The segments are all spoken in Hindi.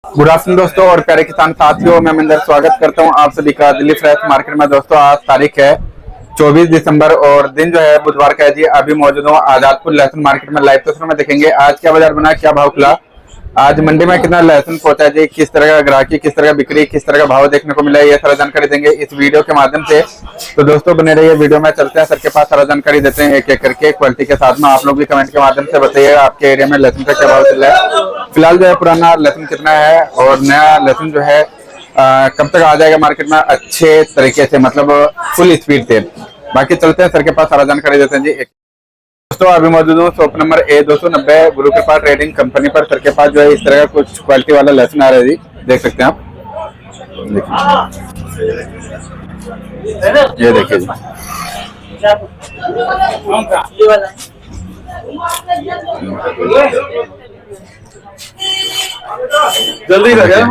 गुड आफ्टरनून दोस्तों और प्यारे किसान साथियों, मैं मिंदर स्वागत करता हूं आप सभी का दिल्ली फ्रेश मार्केट में। दोस्तों आज तारीख है 24 दिसंबर और दिन जो है बुधवार का है जी। अभी मौजूद हूं आजादपुर लहसुन मार्केट में। लाइव तस्वीर में देखेंगे आज क्या बाजार बना, क्या भाव खुला, आज मंडी में कितना लहसुन पहुंचा है जी, किस तरह का ग्राहकी, किस तरह का बिक्री, किस तरह का भाव देखने को मिला है, ये सारा जानकारी देंगे इस वीडियो के माध्यम से। तो दोस्तों बने रहिए वीडियो में, चलते हैं सर के पास, सारा जानकारी देते हैं एक एक करके क्वालिटी के साथ में। आप लोग भी कमेंट के माध्यम से बताइएगा आपके एरिया में लहसुन का क्या भाव चल रहा है। फिलहाल जो है पुराना लहसुन कितना है और नया लहसुन जो है कब तक आ जाएगा मार्केट में अच्छे तरीके से, मतलब फुल स्पीड से। बाकी चलते हैं सर के पास, सारा जानकारी देते हैं जी। दोस्तों अभी मौजूद हूँ शॉप नंबर A290 गुरु कृपा ट्रेडिंग कंपनी पर। सर के पास जो है इस तरह का कुछ क्वालिटी वाला लहसुन आ रहा है जी, देख सकते हैं आप। ये देखिए जी, जल्दी लगे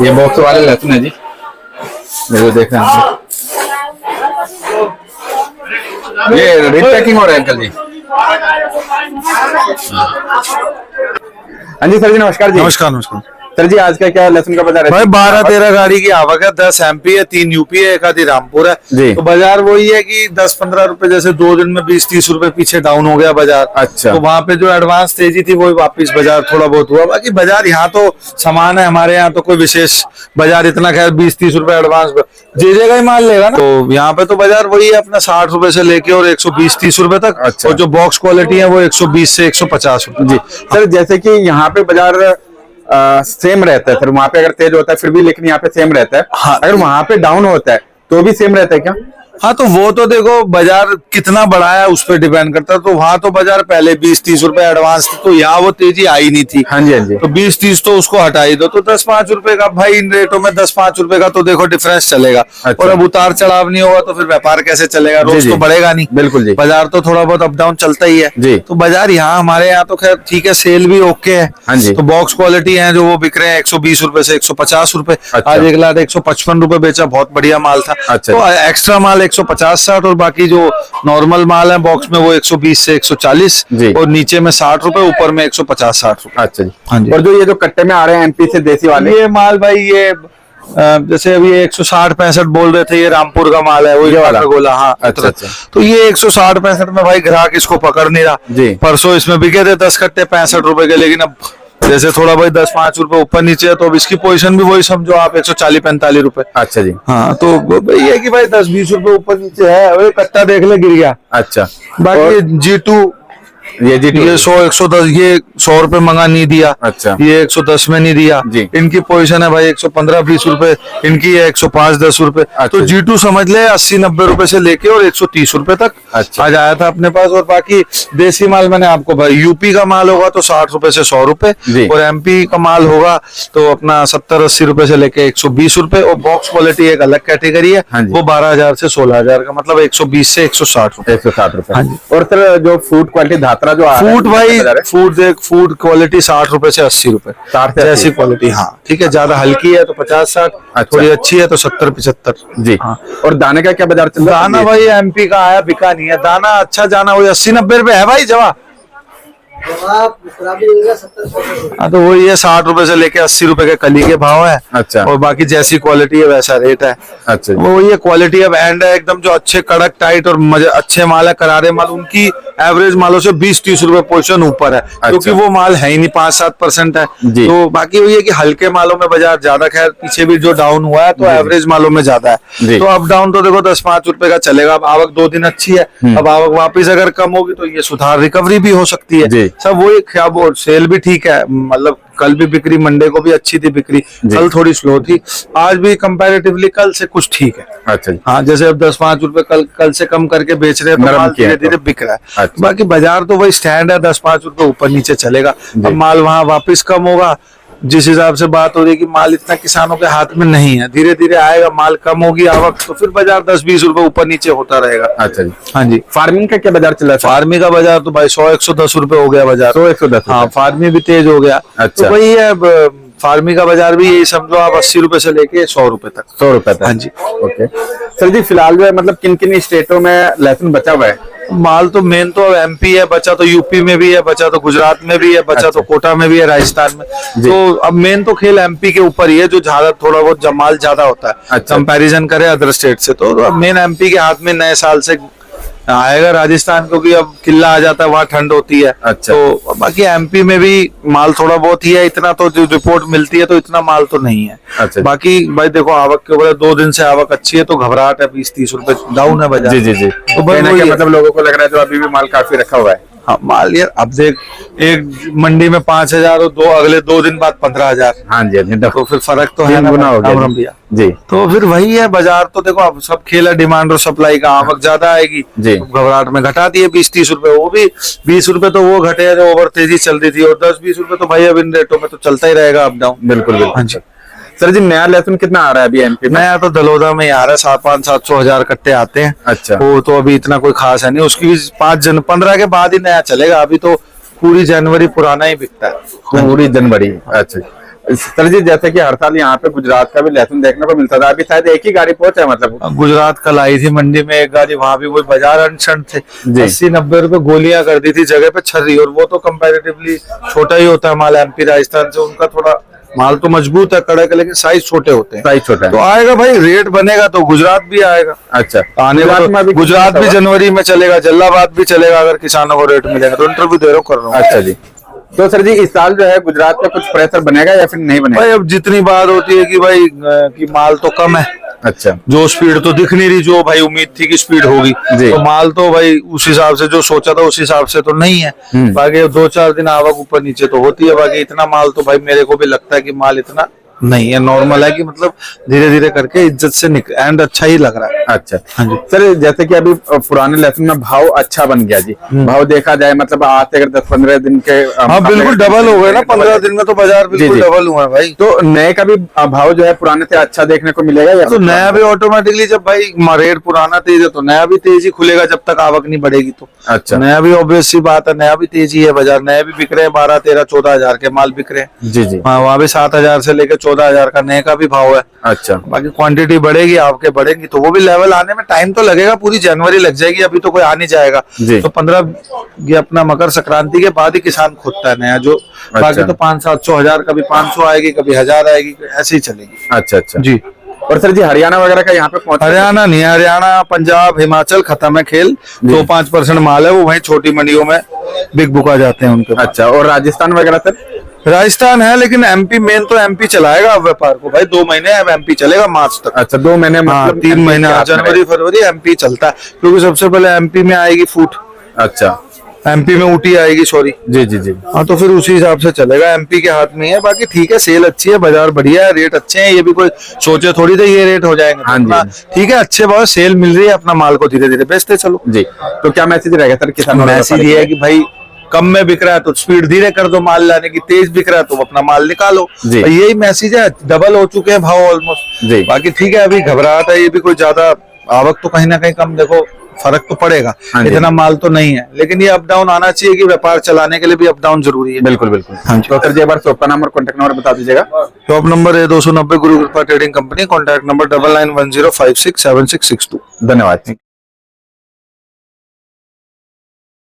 ये बॉक्स वाले लहसुन है जी, देखो देख रहे हैं। ये रेट पैकिंग हो रहा है अंकल जी। हाँ जी सर जी, नमस्कार जी। नमस्कार नमस्कार सर जी आज का क्या लहसुन का बाजार है भाई? 12-13 गाड़ी की आवक है, 10 MP है, 3 UP है, एक आधी रामपुर है जी। तो बाजार वही है कि 10-15 रुपए, जैसे 2 दिन में 20-30 रुपए पीछे डाउन हो गया बाजार। अच्छा। तो वहाँ पे जो एडवांस तेजी थी वही वापस बाजार थोड़ा बहुत हुआ। बाकी बाजार यहाँ तो समान है, हमारे यहाँ तो कोई विशेष बाजार इतना, खैर 20-30 रुपए एडवांस जे जगह ही माल लेगा ना। तो यहाँ पे तो बाजार वही है अपना 60 रुपए से लेके और 120-30 रुपए तक। अच्छा। और जो बॉक्स क्वालिटी है वो 120 से 150 रुपए जी। सर जैसे कि यहाँ पे बाजार सेम रहता है सर, वहाँ पे अगर तेज होता है फिर भी, लेकिन यहाँ पे सेम रहता है। हाँ। अगर वहाँ पे डाउन होता है तो भी सेम रहता है क्या? हाँ तो वो तो देखो बाजार कितना बड़ा है उस पर डिपेंड करता है। तो वहां तो बाजार पहले 20-30 रुपए एडवांस थी, तो यहाँ वो तेजी आई नहीं थी। हाँ जी हाँ जी। तो 20-30 तो उसको हटा ही दो, तो 10-5 रुपए का भाई, इन रेटों में 10-5 रुपए का तो देखो डिफरेंस चलेगा। अच्छा। और अब उतार चढ़ाव नहीं होगा तो फिर व्यापार कैसे चलेगा? रोज तो बढ़ेगा नहीं। बिल्कुल जी। बाजार तो थोड़ा बहुत अप डाउन चलता ही है जी। तो बाजार यहाँ हमारे यहाँ तो खैर ठीक है, सेल भी ओके है। हाँ जी। तो बॉक्स क्वालिटी है जो वो बिक रहे हैं 120 रुपए से 150 रुपए। अच्छा। आज एक लाख 155 रुपए बेचा, बहुत बढ़िया माल था। अच्छा। तो एक्स्ट्रा माल 150-60 और बाकी जो नॉर्मल माल है बॉक्स में वो 120 से 140 जी। और नीचे में 60 रुपए, ऊपर में 150-60 रुपए। अच्छा जी। हाँ जी। और जो ये जो कट्टे में आ रहे हैं MP से देसी वाले, ये माल भाई ये जैसे अभी 160-65 बोल रहे थे, ये रामपुर का माल है, वही वाला गोला। हाँ अच्छा अच्छा। तो ये 160-65 में भाई ग्राहक इसको पकड़ नहीं रहा जी। परसों इसमें बिके थे 10 कट्टे 65 रुपए के, लेकिन अब जैसे थोड़ा भाई 10-5 रुपए ऊपर नीचे है तो अब इसकी पोजीशन भी वही समझो आप 140-45 रुपए। अच्छा जी। हाँ तो ये कि भाई 10-20 रुपए ऊपर नीचे है, वही कट्टा देख ले गिर गया। अच्छा। बाकी G2 ये G2 ये 100-110 ये 100 रुपए मंगा नहीं दिया। अच्छा। ये 110 में नहीं दिया जी। इनकी पोजीशन है भाई 115-20 रुपए, इनकी है 105-10 रुपए। अच्छा। तो G2 समझ ले 80-90 रुपए से लेके और 130 रुपए तक अच्छा। आज आया था अपने पास। और बाकी देसी माल मैंने आपको भाई, यूपी का माल होगा तो 60 रुपए से 100 रुपए जी। और MP का माल होगा तो अपना 70-80 रुपए से लेके 120 रुपए। और बॉक्स क्वालिटी एक अलग कैटेगरी है, हाँ जी। वो 12,000 से 16,000 का, मतलब 120 से 160 रुपए। 160 रुपए। हाँ जी। और सर जो फूड क्वालिटी धातरा जो आ रहा है, फूड भाई, बाजार है? फूड देख, फूड क्वालिटी 60 रुपए से 80 रुपए, 60 से 80। जैसी क्वालिटी। हाँ ठीक है, ज्यादा हल्की है तो 50-60, अच्छा। थोड़ी अच्छी है तो 70-75 जी। हाँ। और दाने का क्या बाजार चल रहा है? दाना भाई MP का आया, बिका नहीं है दाना। अच्छा जाना वही 80-90 रुपए है भाई जवा। हाँ तो वही है 60 रुपए से लेके 80 रुपए के कली के भाव है। अच्छा। और बाकी जैसी क्वालिटी है वैसा रेट है। अच्छा जी। वो ये क्वालिटी अब एंड है एकदम, जो अच्छे कड़क टाइट और मजे अच्छे माल है, करारे माल, उनकी एवरेज मालों से 20-30 रुपए पोजीशन ऊपर है। क्योंकि वो माल है ही नहीं, 5-7% है। जी। तो बाकी वही है कि हल्के मालों में बाजार ज्यादा, खैर पीछे भी जो डाउन हुआ है तो एवरेज मालों में ज्यादा है। जी। तो अप डाउन तो देखो 10-5 रुपए का चलेगा। अब आवक 2 दिन अच्छी है, अब आवक वापिस अगर कम होगी तो ये सुधार रिकवरी भी हो सकती है। जी। सब वही क्या बोल, सेल भी ठीक है, मतलब कल भी बिक्री, मंडे को भी अच्छी थी बिक्री, कल थोड़ी स्लो थी, आज भी कंपैरेटिवली कल से कुछ ठीक है। अच्छा जी। हाँ जैसे अब 10-5 रुपए कल से कम करके बेच रहे हैं तो माल धीरे धीरे बिक रहा है। अच्छा। बाकी बाजार तो वही स्टैंड है, 10-5 रुपए ऊपर नीचे चलेगा। अब माल वहां वापस कम होगा, जिस हिसाब से बात हो रही है कि माल इतना किसानों के हाथ में नहीं है, धीरे धीरे आएगा, माल कम होगी आवक तो फिर बाजार 10-20 रुपए ऊपर नीचे होता रहेगा। अच्छा जी। हाँ जी। फार्मिंग का क्या बाजार चल रहा है? फार्मी का बाजार तो भाई 100-110 रुपए हो गया बाजार। 100-110। हाँ फार्मी भी तेज हो गया। अच्छा। तो वही है, फार्मी का बाजार भी यही समझो आप 80 रुपए से लेके 100 रुपए तक। 100 रुपए तक। हाँ जी। ओके सर जी, फिलहाल जो है मतलब किन किन स्टेटों में लहसुन बचा हुआ है? माल तो मेन तो अब एमपी है, बचा तो यूपी में भी है, बचा तो गुजरात में भी है, बचा तो कोटा में भी है, राजस्थान में। तो अब मेन तो खेल एमपी के ऊपर ही है, जो ज्यादा थोड़ा बहुत माल ज्यादा होता है। अच्छा। कंपैरिजन करे अदर स्टेट से, तो अब मेन एमपी के हाथ में नए साल से आएगा। राजस्थान क्योंकि अब किला आ जाता है, वहाँ ठंड होती है। अच्छा। तो बाकी एमपी में भी माल थोड़ा बहुत ही है, इतना तो जो रिपोर्ट मिलती है तो इतना माल तो नहीं है। अच्छा। बाकी भाई देखो आवक के ऊपर 2 दिन से आवक अच्छी है, तो घबराहट है, 20-30 रुपए डाउन है बाजार। जी जी जी। तो कहीं ना वही कहीं है। मतलब लोगों को लग रहा है जो अभी भी माल काफी रखा हुआ है। हाँ माल यार, अब देख एक मंडी में 5,000 और अगले 2 दिन बाद 15,000। हाँ जी, हाँ जी, तो फिर फर्क तो है 3 ना, गुना हो गया राम भैया। जी। तो फिर वही है बाजार, तो देखो अब सब खेल है डिमांड और सप्लाई का। आवक ज्यादा आएगी जी। तो घबराहट में घटा दिए 20-30 रुपए, वो भी 20 रुपए तो वो घटे हैं जो ओवर तेजी चल रही थी, और 10-20 रुपए तो भाई अब इन रेटों में तो चलता ही रहेगा अप डाउन। बिल्कुल बिल्कुल। हाँ जी। सर जी, नया लहसुन कितना आ रहा है अभी एमपी में? नया तो दलोदा में ही आ रहा है, 500-700 हजार कट्टे आते हैं। अच्छा। वो तो अभी इतना कोई खास है नहीं, उसकी भी 15 के बाद ही नया चलेगा। अभी तो पूरी जनवरी पुराना ही बिकता है। पूरी जनवरी। अच्छा सर जी, जैसे कि हर साल यहाँ पे गुजरात का भी लहसुन देखने को मिलता था, अभी शायद एक ही गाड़ी पहुंचा है मतलब। गुजरात कल आई थी मंडी में एक गाड़ी, वहां भी वही बाजार अनशन थे। जी। 80-90 रुपए गोलियां कर दी थी जगह पे छर्री, और वो तो कंपैरेटिवली छोटा ही होता है माल एमपी राजस्थान से। उनका थोड़ा माल तो मजबूत है, कड़क है, लेकिन साइज छोटे होते हैं। साइज छोटा तो है। आएगा भाई, रेट बनेगा तो गुजरात भी आएगा। अच्छा, आने गुजरात में को अभी तो गुजरात भी कितना जनवरी में चलेगा, जल्लाबाद भी चलेगा अगर किसानों को रेट मिलेगा तो। इंटरव्यू दे रहा हूं, कर रहा हूँ। अच्छा जी। तो सर जी, इस साल जो है गुजरात पे कुछ प्रेशर बनेगा या फिर नहीं बनेगा? भाई अब जितनी बात होती है कि भाई कि माल तो कम है, अच्छा। जो स्पीड तो दिख नहीं रही, जो भाई उम्मीद थी कि स्पीड होगी, जी। तो माल तो भाई उस हिसाब से जो सोचा था उस हिसाब से तो नहीं है। बाकी अब 2-4 दिन आवक ऊपर नीचे तो होती है। बाकी इतना माल तो भाई मेरे को भी लगता है कि माल इतना नहीं है, नॉर्मल है, कि मतलब धीरे धीरे करके इज्जत से एंड अच्छा ही लग रहा है। अच्छा। हाँ जी। सर जैसे कि अभी पुराने लहसुन में भाव अच्छा बन गया जी, भाव देखा जाए मतलब आज से अगर 10-15 दिन के हाँ बिल्कुल डबल हो गए ना, 15 दिन में तो बाजार बिल्कुल जी। डबल हुआ है भाई। तो नए का भी भाव जो है पुराने से अच्छा देखने को मिलेगा या तो नया भी ऑटोमेटिकली, जब भाई रेट पुराना तेज है तो नया भी तेजी खुलेगा, जब तक आवक नहीं बढ़ेगी तो। अच्छा। नया भी ऑब्वियस सी बात है, नया भी तेजी है बाजार, नए भी बिक रहे हैं, 12-13-14 हजार के माल बिक रहे हैं। जी जी। हाँ वहाँ भी 7,000 से लेकर 14,000 का नए का भी भाव है। अच्छा। बाकी क्वांटिटी बढ़ेगी, आपके बढ़ेंगी तो वो भी लेवल आने में टाइम तो लगेगा, पूरी जनवरी लग जाएगी, अभी तो कोई आ नहीं जाएगा। जी। तो 15 ये अपना मकर संक्रांति के बाद ही किसान खोदता है नया जो। बाकी तो 500-700 हजार, कभी 500 आएगी, कभी 1000 आएगी, ऐसे ही चलेगी। अच्छा अच्छा जी। और सर जी, हरियाणा वगैरह का यहाँ पे पहुंच? हरियाणा नहीं, हरियाणा पंजाब हिमाचल खत्म है खेल। 2-5% माल है वो वहीं छोटी मंडियों में बिक बुका जाते हैं उनके। अच्छा। और राजस्थान वगैरह सर? राजस्थान है, लेकिन एमपी मेन तो एमपी चलाएगा अब व्यापार को भाई। 2 महीने अब एमपी चलेगा मार्च तक। अच्छा, 2 महीने हाँ मतलब 3 महीने, MP के जनवरी फरवरी एमपी चलता है, क्योंकि सबसे पहले एमपी में आएगी फूट। अच्छा। एमपी में ऊटी आएगी, सॉरी। जी जी जी। हाँ तो फिर उसी हिसाब से चलेगा, एमपी के हाथ में है। बाकी ठीक है, सेल अच्छी है, बाजार बढ़िया है, रेट अच्छे हैं। ये भी कोई सोचे थोड़ी तो ये रेट हो जाएंगे। हाँ जी। ठीक है, अच्छे बहुत सेल मिल रही है, अपना माल को धीरे धीरे बेचते चलो। जी। तो क्या मैसेज रहेगा सर किसानों को? मैसेज ये है कि भाई कम में बिक रहा है तो स्पीड धीरे कर दो माल लाने की, तेज बिक रहा है तो अपना माल निकालो। जी। यही मैसेज है। डबल हो चुके हैं भाव ऑलमोस्ट। जी। बाकी ठीक है, अभी घबराहट है, ये भी कोई ज्यादा आवक तो कहीं ना कहीं कम, देखो फर्क तो पड़ेगा। हाँ जी। इतना माल तो नहीं है, लेकिन ये अप डाउन आना चाहिए कि व्यापार चलाने के लिए भी अप डाउन जरूरी है। बिल्कुल बिल्कुल। हाँ जी। तो सर जी, एक बार शॉप का नाम और कॉन्टेक्ट नंबर बता दीजिएगा। शॉप नंबर है 290 गुरु कृपा ट्रेडिंग कंपनी, कॉन्टैक्ट नंबर 9910567662। धन्यवाद।